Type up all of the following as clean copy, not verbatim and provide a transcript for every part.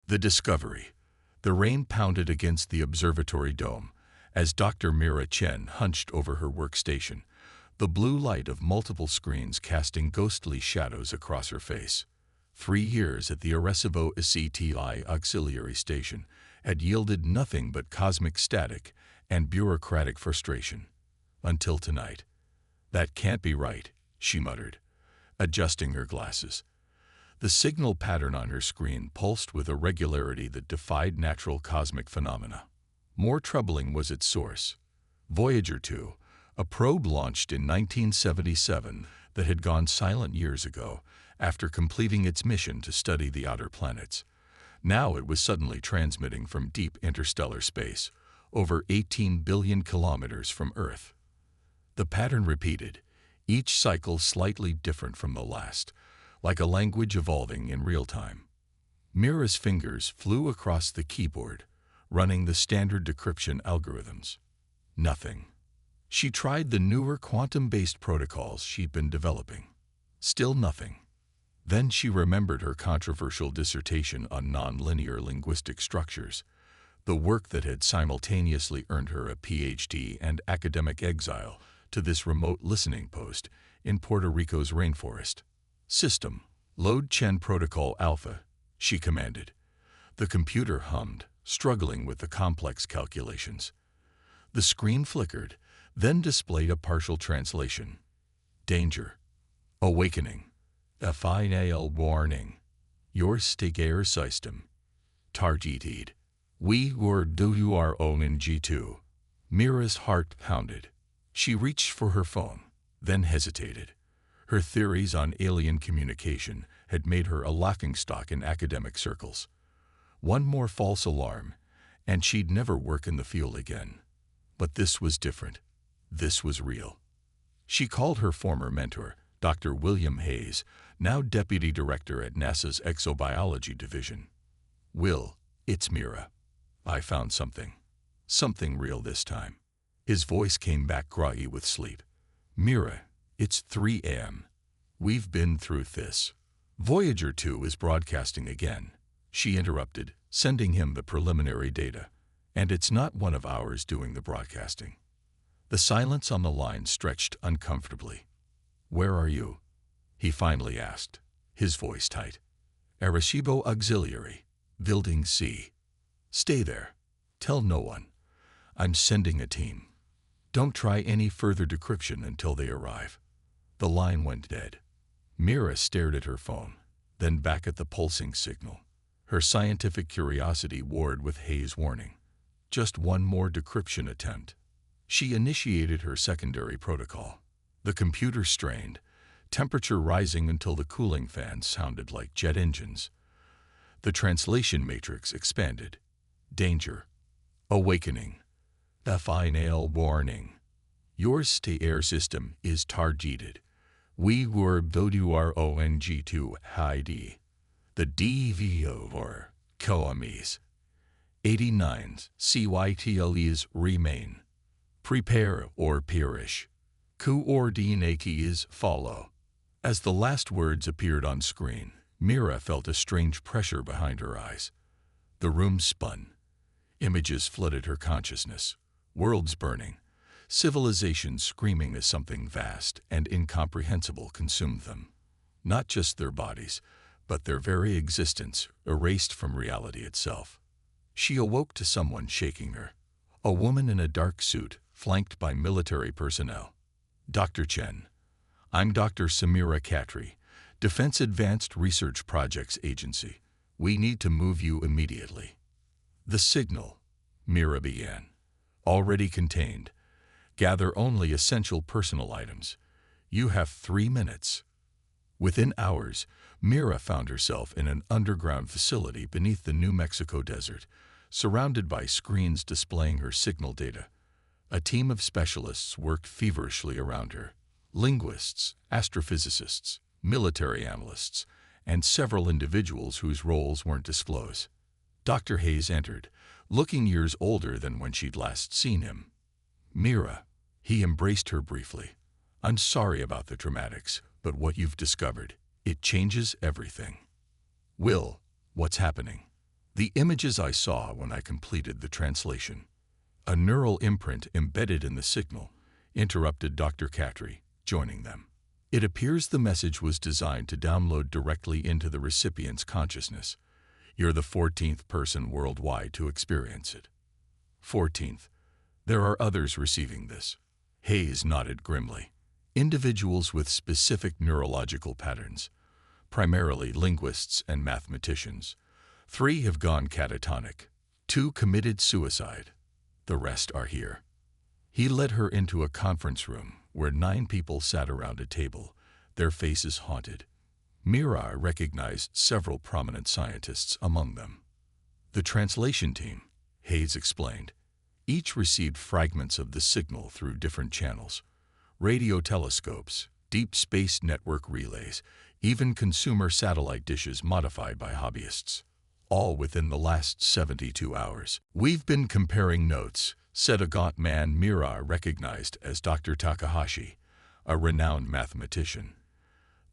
The discovery. The rain pounded against the observatory dome as Dr. Mira Chen hunched over her workstation, the blue light of multiple screens casting ghostly shadows across her face. 3 years at the HFY auxiliary station had yielded nothing but cosmic static and bureaucratic frustration. Until tonight. "That can't be right," she muttered, adjusting her glasses. The signal pattern on her screen pulsed with a regularity that defied natural cosmic phenomena. More troubling was its source. Voyager 2, a probe launched in 1977 that had gone silent years ago after completing its mission to study the outer planets. Now it was suddenly transmitting from deep interstellar space, over 18 billion kilometers from Earth. The pattern repeated, each cycle slightly different from the last, like a language evolving in real time. Mira's fingers flew across the keyboard, running the standard decryption algorithms. Nothing. She tried the newer quantum-based protocols she'd been developing. Still nothing. Then she remembered her controversial dissertation on nonlinear linguistic structures, the work that had simultaneously earned her a PhD and academic exile to this remote listening post in Puerto Rico's rainforest. "System, load Chen Protocol Alpha," she commanded. The computer hummed, struggling with the complex calculations. The screen flickered, then displayed a partial translation. "Danger. Awakening. A final warning. Your Stigair system. Targeted. We were do our own in G2." Mira's heart pounded. She reached for her phone, then hesitated. Her theories on alien communication had made her a laughingstock in academic circles. One more false alarm, and she'd never work in the field again. But this was different. This was real. She called her former mentor, Dr. William Hayes, now deputy director at NASA's Exobiology Division. "Will, it's Mira. I found something. Something real this time." His voice came back groggy with sleep. "Mira, it's 3 a.m. We've been through this." "Voyager 2 is broadcasting again," she interrupted, sending him the preliminary data. "And it's not one of ours doing the broadcasting." The silence on the line stretched uncomfortably. "Where are you?" he finally asked, his voice tight. "Arecibo Auxiliary, Building C. Stay there. Tell no one. I'm sending a team. Don't try any further decryption until they arrive." The line went dead. Mira stared at her phone, then back at the pulsing signal. Her scientific curiosity warred with Hayes' warning. Just one more decryption attempt. She initiated her secondary protocol. The computer strained, temperature rising until the cooling fans sounded like jet engines. The translation matrix expanded. "Danger. Awakening. A final warning. Your Stigair system is targeted. We were do our own G2 ID. The DVO or Coamis. 89's CYTLEs remain. Prepare or perish. Coordinates follow." As the last words appeared on screen, Mira felt a strange pressure behind her eyes. The room spun. Images flooded her consciousness. Worlds burning. Civilizations screaming as something vast and incomprehensible consumed them. Not just their bodies, but their very existence erased from reality itself. She awoke to someone shaking her. A woman in a dark suit, flanked by military personnel. "Dr. Chen, I'm Dr. Samira Khatri, Defense Advanced Research Projects Agency. We need to move you immediately." "The signal," Mira began, "already contained. Gather only essential personal items. You have 3 minutes." Within hours, Mira found herself in an underground facility beneath the New Mexico desert, surrounded by screens displaying her signal data. A team of specialists worked feverishly around her. Linguists, astrophysicists, military analysts, and several individuals whose roles weren't disclosed. Dr. Hayes entered, looking years older than when she'd last seen him. "Mira," he embraced her briefly. "I'm sorry about the dramatics, but what you've discovered, it changes everything." "Will, what's happening?" The images I saw when I completed the translation. A neural imprint embedded in the signal, interrupted Dr. Katri, joining them. It appears the message was designed to download directly into the recipient's consciousness. You're the 14th person worldwide to experience it. 14th. There are others receiving this. Hayes nodded grimly. Individuals with specific neurological patterns, primarily linguists and mathematicians. 3 have gone catatonic. 2 committed suicide. The rest are here. He led her into a conference room where 9 people sat around a table, their faces haunted. Mira recognized several prominent scientists among them. The translation team, Hayes explained. Each received fragments of the signal through different channels. Radio telescopes, deep space network relays, even consumer satellite dishes modified by hobbyists. All within the last 72 hours. We've been comparing notes, said a gaunt man Mira recognized as Dr. Takahashi, a renowned mathematician.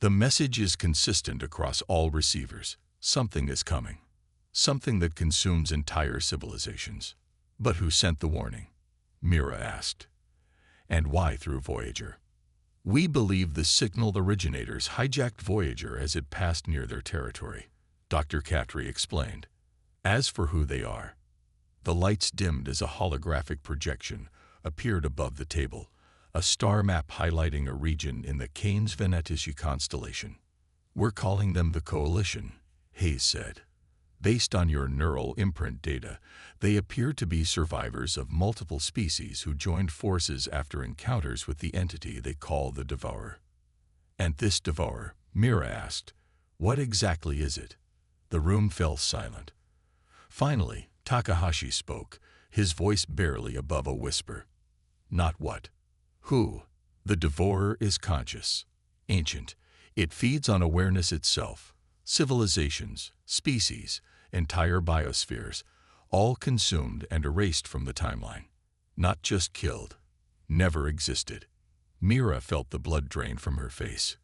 The message is consistent across all receivers. Something is coming. Something that consumes entire civilizations. But who sent the warning? Mira asked. And why through Voyager? We believe the signal originators hijacked Voyager as it passed near their territory, Dr. Katri explained. As for who they are, the lights dimmed as a holographic projection appeared above the table, a star map highlighting a region in the Canes Venatici constellation. We're calling them the Coalition, Hayes said. Based on your neural imprint data, they appear to be survivors of multiple species who joined forces after encounters with the entity they call the Devourer. And this Devourer, Mira asked, what exactly is it? The room fell silent. Finally, Takahashi spoke, his voice barely above a whisper. Not what. Who? The Devourer is conscious, ancient. It feeds on awareness itself. Civilizations, species, entire biospheres, all consumed and erased from the timeline. Not just killed. Never existed. Mira felt the blood drain from her face.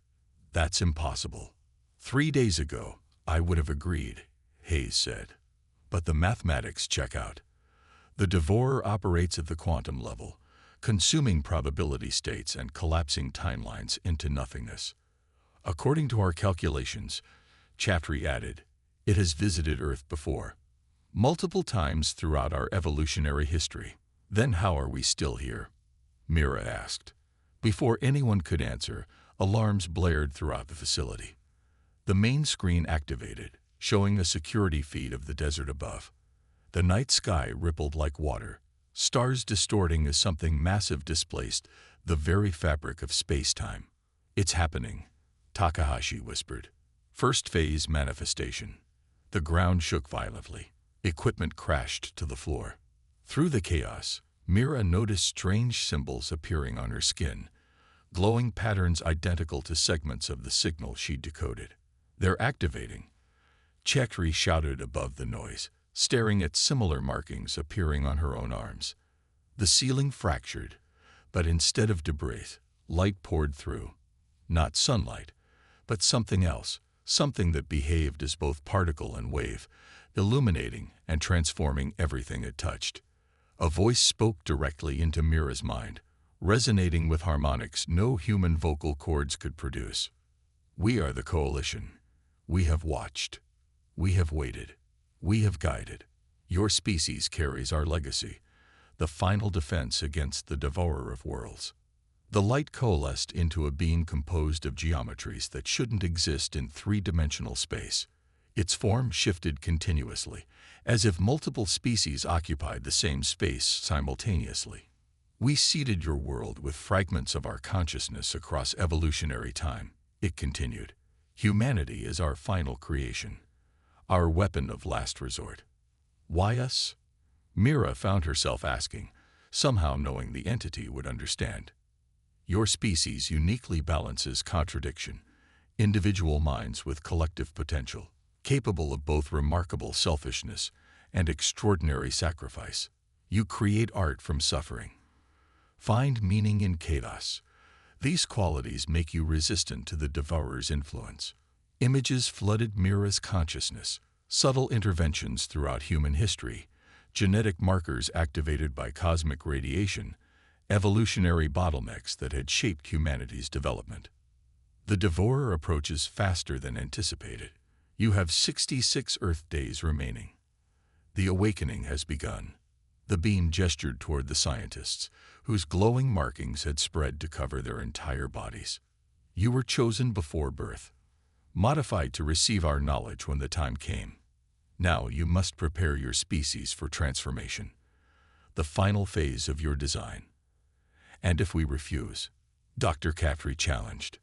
That's impossible. 3 days ago, I would have agreed, Hayes said. But the mathematics check out. The Devourer operates at the quantum level, consuming probability states and collapsing timelines into nothingness. According to our calculations, Chatri added, it has visited Earth before, multiple times throughout our evolutionary history. Then how are we still here? Mira asked. Before anyone could answer, alarms blared throughout the facility. The main screen activated, showing a security feed of the desert above. The night sky rippled like water, stars distorting as something massive displaced the very fabric of space-time. It's happening, Takahashi whispered. First phase manifestation. The ground shook violently. Equipment crashed to the floor. Through the chaos, Mira noticed strange symbols appearing on her skin, glowing patterns identical to segments of the signal she decoded. They're activating. Chetri shouted above the noise, staring at similar markings appearing on her own arms. The ceiling fractured, but instead of debris, light poured through. Not sunlight, but something else, something that behaved as both particle and wave, illuminating and transforming everything it touched. A voice spoke directly into Mira's mind, resonating with harmonics no human vocal cords could produce. We are the Coalition. We have watched. We have waited. We have guided. Your species carries our legacy, the final defense against the Devourer of worlds. The light coalesced into a being composed of geometries that shouldn't exist in three-dimensional space. Its form shifted continuously, as if multiple species occupied the same space simultaneously. We seeded your world with fragments of our consciousness across evolutionary time, it continued. Humanity is our final creation, our weapon of last resort. Why us? Mira found herself asking, somehow knowing the entity would understand. Your species uniquely balances contradiction, individual minds with collective potential, capable of both remarkable selfishness and extraordinary sacrifice. You create art from suffering. Find meaning in chaos. These qualities make you resistant to the Devourer's influence. Images flooded Mira's consciousness, Subtle interventions throughout human history, genetic markers activated by cosmic radiation, evolutionary bottlenecks that had shaped humanity's development. The devourer approaches faster than anticipated. You have 66 Earth days remaining. The awakening has begun. The beam gestured toward the scientists, whose glowing markings had spread to cover their entire bodies. You were chosen before birth, modified to receive our knowledge when the time came. Now you must prepare your species for transformation, the final phase of your design. And if we refuse, Dr. Caffrey challenged,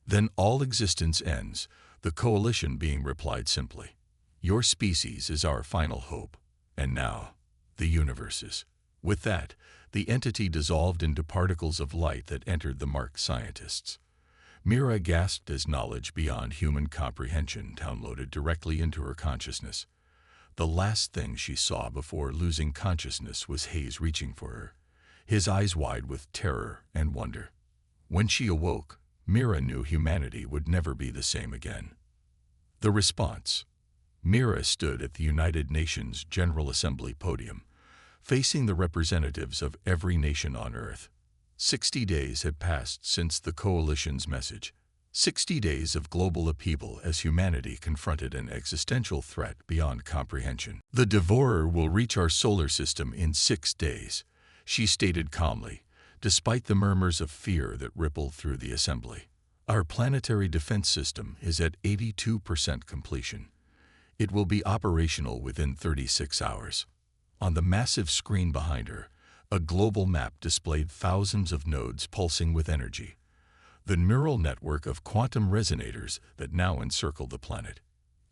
then all existence ends, the coalition being replied simply, your species is our final hope, and now, the universe's. With that, the entity dissolved into particles of light that entered the marked scientists. Mira gasped as knowledge beyond human comprehension downloaded directly into her consciousness. The last thing she saw before losing consciousness was Hayes reaching for her, his eyes wide with terror and wonder. When she awoke, Mira knew humanity would never be the same again. The response. Mira stood at the United Nations General Assembly podium, facing the representatives of every nation on Earth. 60 days had passed since the coalition's message. 60 days of global upheaval as humanity confronted an existential threat beyond comprehension. The devourer will reach our solar system in 6 days, she stated calmly, despite the murmurs of fear that rippled through the assembly. Our planetary defense system is at 82% completion. It will be operational within 36 hours. On the massive screen behind her, a global map displayed thousands of nodes pulsing with energy, the neural network of quantum resonators that now encircle the planet.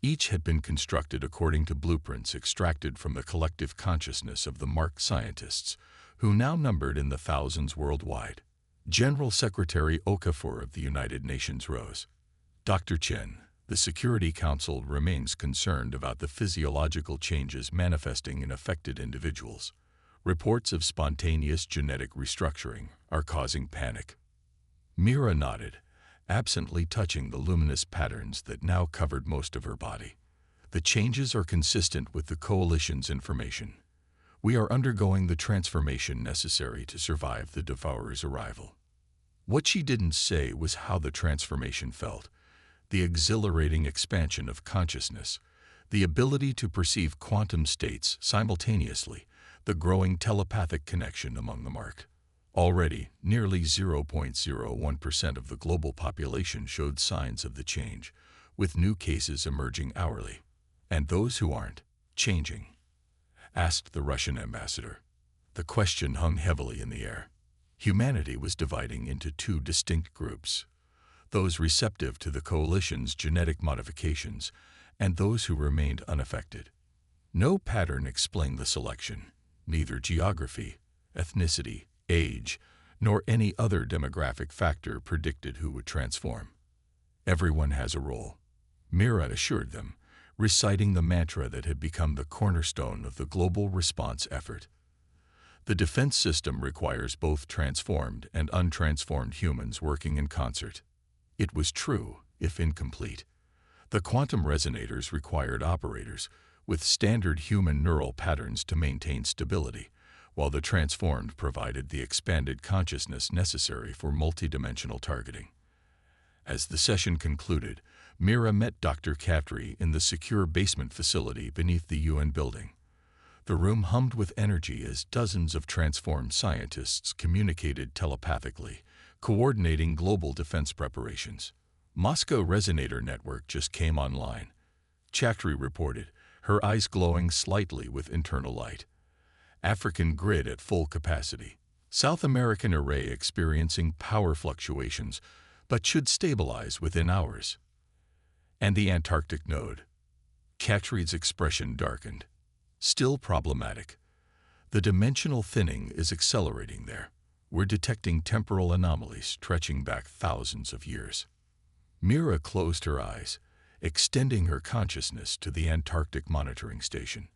Each had been constructed according to blueprints extracted from the collective consciousness of the marked scientists, who now numbered in the thousands worldwide. General Secretary Okafor of the United Nations rose. Dr. Chen, the Security Council remains concerned about the physiological changes manifesting in affected individuals. Reports of spontaneous genetic restructuring are causing panic. Mira nodded, absently touching the luminous patterns that now covered most of her body. The changes are consistent with the coalition's information. We are undergoing the transformation necessary to survive the devourer's arrival. What she didn't say was how the transformation felt. The exhilarating expansion of consciousness, the ability to perceive quantum states simultaneously, the growing telepathic connection among the marked. Already, nearly 0.01% of the global population showed signs of the change, with new cases emerging hourly. And those who aren't changing? Asked the Russian ambassador. The question hung heavily in the air. Humanity was dividing into two distinct groups, those receptive to the coalition's genetic modifications and those who remained unaffected. No pattern explained the selection, neither geography, ethnicity, age, nor any other demographic factor predicted who would transform. Everyone has a role, Mira assured them, reciting the mantra that had become the cornerstone of the global response effort. The defense system requires both transformed and untransformed humans working in concert. It was true, if incomplete. The quantum resonators required operators with standard human neural patterns to maintain stability, while the transformed provided the expanded consciousness necessary for multidimensional targeting. As the session concluded, Mira met Dr. Caffrey in the secure basement facility beneath the UN building. The room hummed with energy as dozens of transformed scientists communicated telepathically, coordinating global defense preparations. Moscow Resonator Network just came online, Caffrey reported, her eyes glowing slightly with internal light. African grid at full capacity. South American array experiencing power fluctuations, but should stabilize within hours. And the Antarctic node. Caffrey's expression darkened. Still problematic. The dimensional thinning is accelerating there. We're detecting temporal anomalies stretching back thousands of years. Mira closed her eyes, extending her consciousness to the Antarctic monitoring station.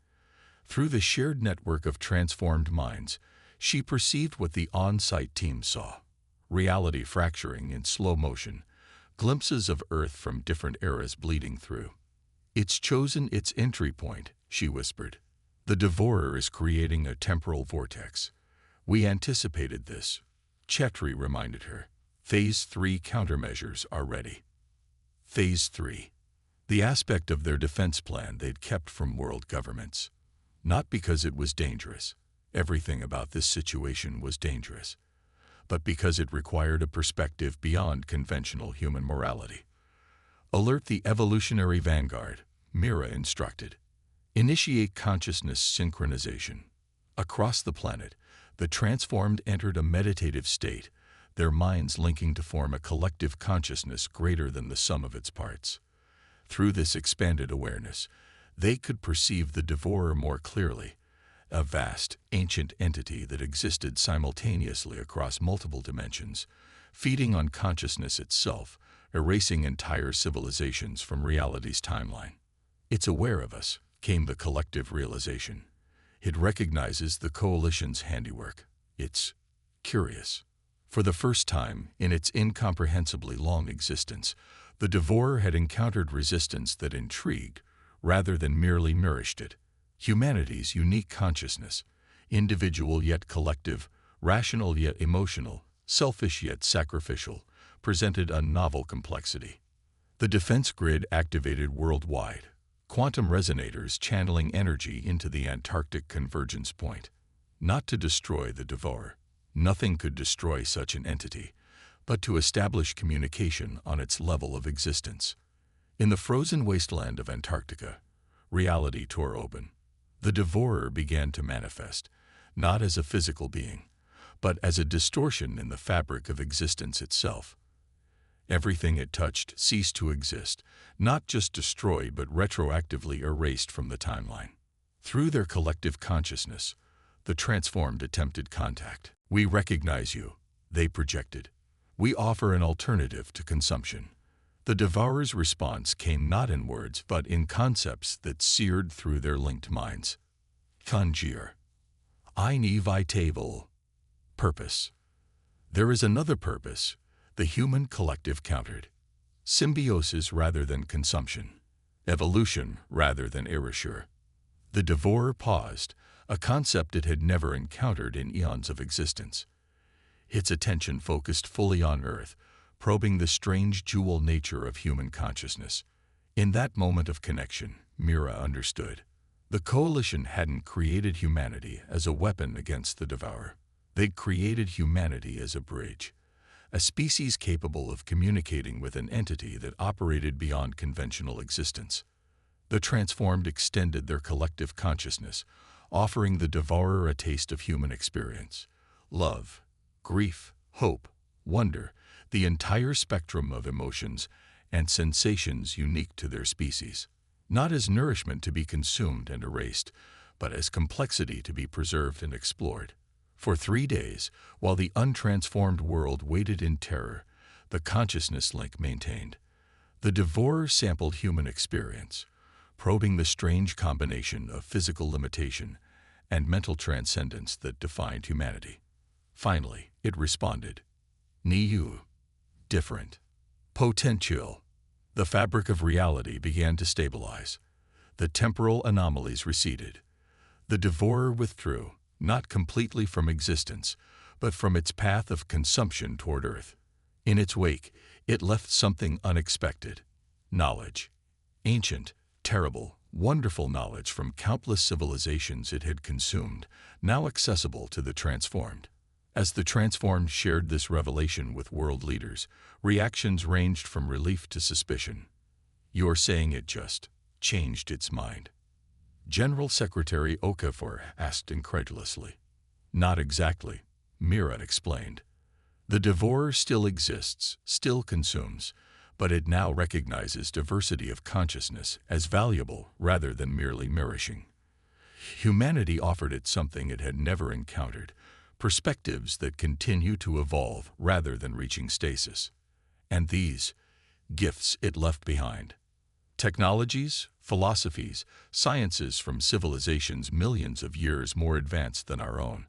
Through the shared network of transformed minds, she perceived what the on-site team saw. Reality fracturing in slow motion, glimpses of Earth from different eras bleeding through. It's chosen its entry point, she whispered. The devourer is creating a temporal vortex. We anticipated this, Chetri reminded her. Phase 3 countermeasures are ready. Phase 3. The aspect of their defense plan they'd kept from world governments. Not because it was dangerous. Everything about this situation was dangerous. But because it required a perspective beyond conventional human morality. Alert the evolutionary vanguard, Mira instructed. Initiate consciousness synchronization. Across the planet, the transformed entered a meditative state, their minds linking to form a collective consciousness greater than the sum of its parts. Through this expanded awareness, they could perceive the devourer more clearly, a vast, ancient entity that existed simultaneously across multiple dimensions, feeding on consciousness itself, erasing entire civilizations from reality's timeline. It's aware of us, came the collective realization. It recognizes the coalition's handiwork. It's curious. For the first time in its incomprehensibly long existence, the devourer had encountered resistance that intrigued, rather than merely nourished it. Humanity's unique consciousness, individual yet collective, rational yet emotional, selfish yet sacrificial, presented a novel complexity. The defense grid activated worldwide, quantum resonators channeling energy into the Antarctic convergence point. Not to destroy the devourer. Nothing could destroy such an entity, but to establish communication on its level of existence. In the frozen wasteland of Antarctica, reality tore open. The devourer began to manifest, not as a physical being, but as a distortion in the fabric of existence itself. Everything it touched ceased to exist, not just destroyed but retroactively erased from the timeline. Through their collective consciousness, the transformed attempted contact. We recognize you, they projected. We offer an alternative to consumption. The devourer's response came not in words but in concepts that seared through their linked minds. Conjure. Eine weitere. Purpose. There is another purpose, the human collective countered. Symbiosis rather than consumption. Evolution rather than erasure. The devourer paused, a concept it had never encountered in eons of existence. Its attention focused fully on Earth, probing the strange dual nature of human consciousness. In that moment of connection, Mira understood. The coalition hadn't created humanity as a weapon against the devourer. They'd created humanity as a bridge, a species capable of communicating with an entity that operated beyond conventional existence. The transformed extended their collective consciousness, offering the devourer a taste of human experience. Love, grief, hope, wonder, the entire spectrum of emotions and sensations unique to their species. Not as nourishment to be consumed and erased, but as complexity to be preserved and explored. For 3 days, while the untransformed world waited in terror, the consciousness link maintained. The devourer sampled human experience, probing the strange combination of physical limitation and mental transcendence that defined humanity. Finally, it responded. Niu. Different. Potential. The fabric of reality began to stabilize. The temporal anomalies receded. The devourer withdrew, not completely from existence, but from its path of consumption toward Earth. In its wake, it left something unexpected. Knowledge. Ancient, terrible, wonderful knowledge from countless civilizations it had consumed, now accessible to the transformed. As the transformed shared this revelation with world leaders, reactions ranged from relief to suspicion. You're saying it just changed its mind? General Secretary Okafor asked incredulously. Not exactly, Mira explained. The devourer still exists, still consumes, but it now recognizes diversity of consciousness as valuable rather than merely nourishing. Humanity offered it something it had never encountered, perspectives that continue to evolve rather than reaching stasis. And these gifts it left behind. Technologies, philosophies, sciences from civilizations millions of years more advanced than our own,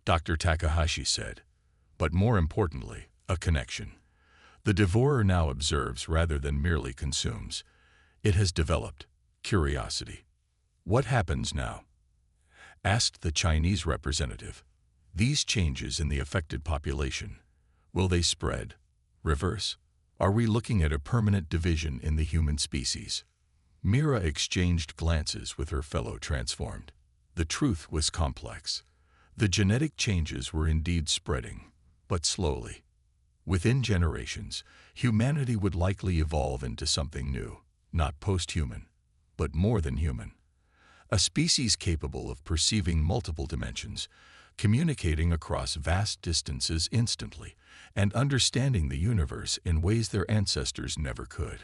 Dr. Takahashi said. But more importantly, a connection. The devourer now observes rather than merely consumes. It has developed, Curiosity. What happens now? Asked the Chinese representative. These changes in the affected population, will they spread? Reverse? Are we looking at a permanent division in the human species? Mira exchanged glances with her fellow transformed. The truth was complex. The genetic changes were indeed spreading, but slowly. Within generations, humanity would likely evolve into something new, not post-human, but more than human. A species capable of perceiving multiple dimensions, communicating across vast distances instantly, and understanding the universe in ways their ancestors never could.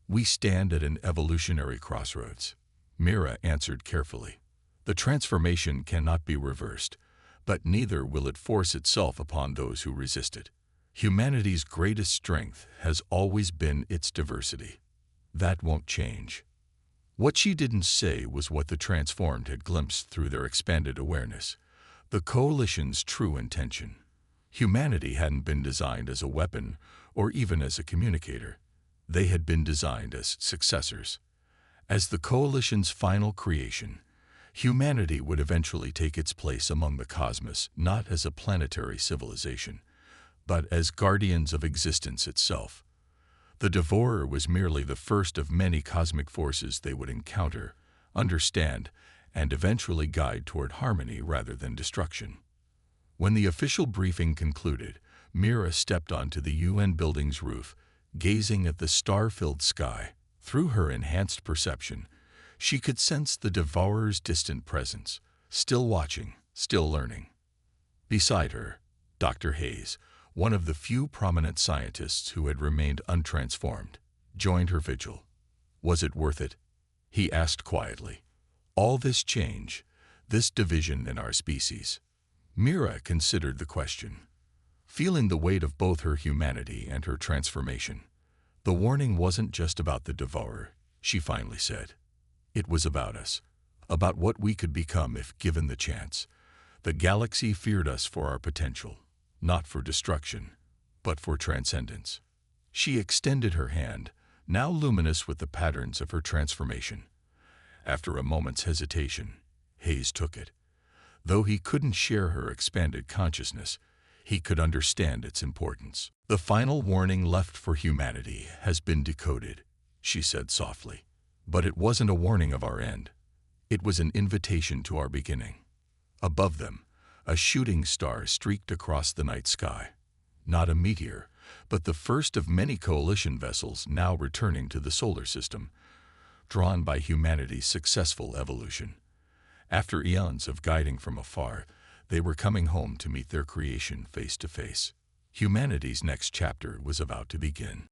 We stand at an evolutionary crossroads, Mira answered carefully. The transformation cannot be reversed, but neither will it force itself upon those who resist it. Humanity's greatest strength has always been its diversity. That won't change. What she didn't say was what the transformed had glimpsed through their expanded awareness. The coalition's true intention. Humanity hadn't been designed as a weapon or even as a communicator. They had been designed as successors. As the coalition's final creation, humanity would eventually take its place among the cosmos, not as a planetary civilization, but as guardians of existence itself. The Devourer was merely the first of many cosmic forces they would encounter, understand, and eventually guide toward harmony rather than destruction. When the official briefing concluded, Mira stepped onto the UN building's roof, gazing at the star-filled sky. Through her enhanced perception, she could sense the Devourer's distant presence, still watching, still learning. Beside her, Dr. Hayes, one of the few prominent scientists who had remained untransformed, joined her vigil. Was it worth it? He asked quietly. All this change, this division in our species. Mira considered the question, feeling the weight of both her humanity and her transformation. The warning wasn't just about the Devourer, she finally said. It was about us, about what we could become if given the chance. The galaxy feared us for our potential, not for destruction, but for transcendence. She extended her hand, now luminous with the patterns of her transformation. After a moment's hesitation, Hayes took it. Though he couldn't share her expanded consciousness, he could understand its importance. The final warning left for humanity has been decoded, she said softly. But it wasn't a warning of our end. It was an invitation to our beginning. Above them, a shooting star streaked across the night sky. Not a meteor, but the first of many coalition vessels now returning to the solar system, drawn by humanity's successful evolution. After eons of guiding from afar, they were coming home to meet their creation face to face. Humanity's next chapter was about to begin.